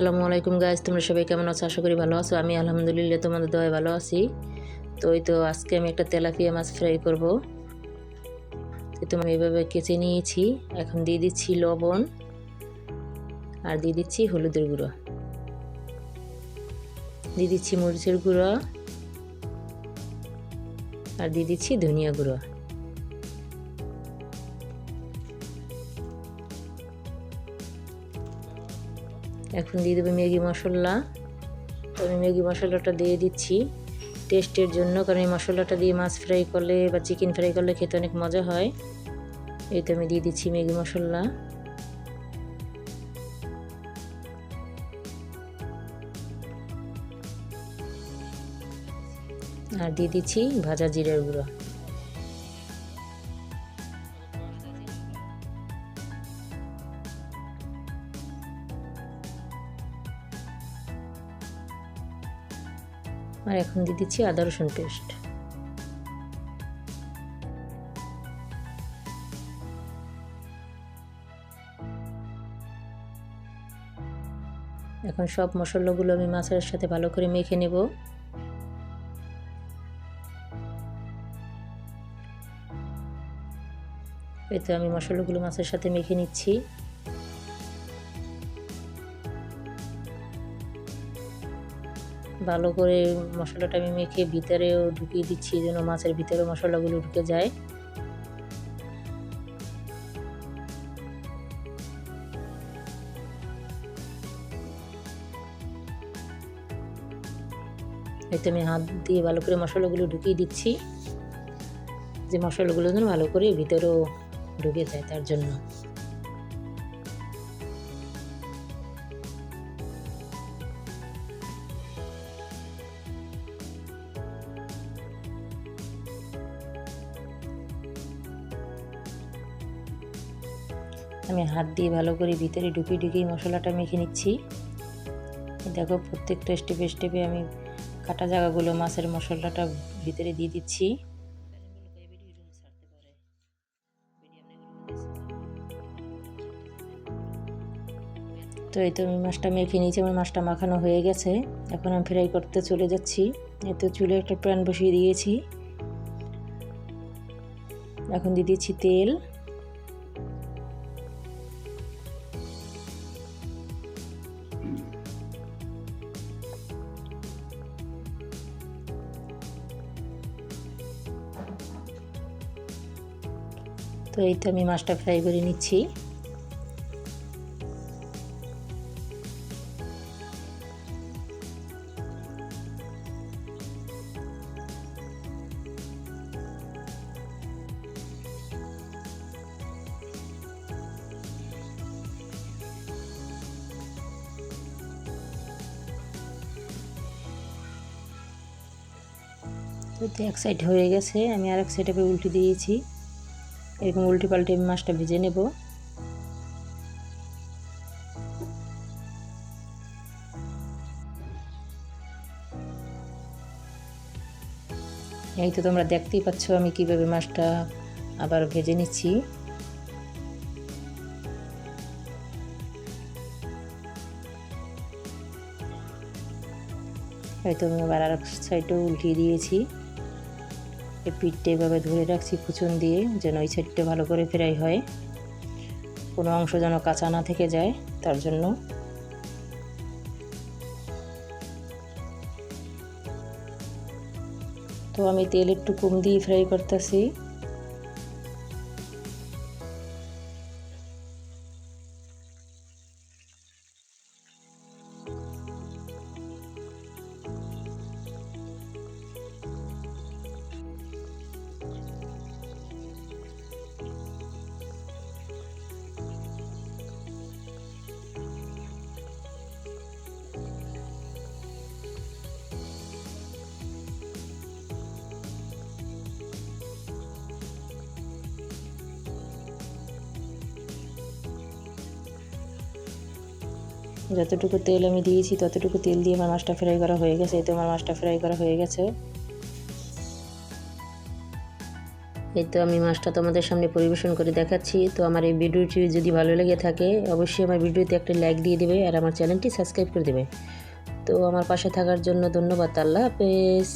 আসসালামু আলাইকুম গাইস, তোমরা সবাই কেমন আছো? আশা করি ভালো আছো। আমি আলহামদুলিল্লাহ তোমাদের দয়ায় ভালো আছি। তো এই তো আজকে আমি একটা তেলাপিয়া মাছ ফ্রাই করব। তো আমি এইভাবে কেচে নিয়েছি। এখন দিয়ে দিচ্ছি লবণ আর দিয়ে দিচ্ছি হলুদের গুঁড়ো, দিয়ে দিচ্ছি মরিচের গুঁড়ো আর দিয়ে দিচ্ছি ধনিয়া গুঁড়ো। এখন দিয়ে দেবো ম্যাগি মশলা। তো আমি ম্যাগি মশলাটা দিয়ে দিচ্ছি টেস্টের জন্য, কারণ এই মশলাটা দিয়ে মাছ ফ্রাই করলে বা চিকেন ফ্রাই করলে খেতে অনেক মজা হয়। এই তো আমি দিয়ে দিচ্ছি ম্যাগি মশলা আর দিয়ে দিচ্ছি ভাজা জিরার গুঁড়ো। আর এখন দিয়ে দিচ্ছি আদা রসুন পেস্ট। এখন সব মশলাগুলো আমি মাছের সাথে ভালো করে মেখে নেব। এই তো আমি মশলাগুলো মাছের সাথে মেখে নিচ্ছি। ভালো করে মশলাটা আমি মেখে ভিতরেও ঢুকিয়ে দিচ্ছি যেন মাছের ভিতরে মশলাগুলো ঢুকে যায়। এই তো আমি হাত দিয়ে ভালো করে মশলাগুলো ঢুকিয়ে দিচ্ছি, যে মশলাগুলো যেন ভালো করে ভিতরেও ঢুকে যায় তার জন্য। আমি হাত দিয়ে ভালো করে ভিতরে ঢুকিয়ে মশলাটা মেখে নিচ্ছি। দেখো প্রত্যেকটা স্টেপে স্টেপে আমি কাটা জায়গাগুলো মাছের মশলাটা ভিতরে দিয়ে দিচ্ছি। তো এই তো আমি মাছটা মেখে নিয়েছি, আমার মাছটা মাখানো হয়ে গেছে। এখন আমি ফ্রাই করতে চলে যাচ্ছি। এই তো চুলে একটা প্যান বসিয়ে দিয়েছি। এখন দিয়ে দিচ্ছি তেল। তো এই তো আমি মাছটা ফ্রাই করে নিচ্ছি। তো এক সাইড হয়ে গেছে, আমি আর এক সাইডে উল্টে দিয়েছি। এরকম উল্টে পাল্টে আমি মাছটা ভেজে নেব। এই তো তোমরা দেখতেই পাচ্ছ আমি কিভাবে মাছটা আবার ভেজে নিচ্ছি। হয়তো আমি আবার আর এক সাইডেও উল্টিয়ে দিয়েছি। এই পিঠটা এভাবে ধরে রাখছি কুচন দিয়ে, যেন ওই সাইডটা ভালো করে ফ্রাই হয়, কোনো অংশ যেন কাঁচা না থেকে যায় তার জন্য। তো আমি তেল একটু কম দিয়ে ফ্রাই করতেছি। যতটুকু তেল আমি দিয়েছি ততটুকু তেল দিয়ে আমার মাছটা ফ্রাই করা হয়ে গেছে। এই তো আমার মাছটা ফ্রাই করা হয়ে গেছে। এই তো আমি মাছটা তোমাদের সামনে পরিবেশন করে দেখাচ্ছি। তো আমার এই ভিডিওটি যদি ভালো লেগে থাকে অবশ্যই আমার ভিডিওতে একটা লাইক দিয়ে দেবে আর আমার চ্যানেলটি সাবস্ক্রাইব করে দেবে। তো আমার পাশে থাকার জন্য ধন্যবাদ। আল্লাহ হাফেজ।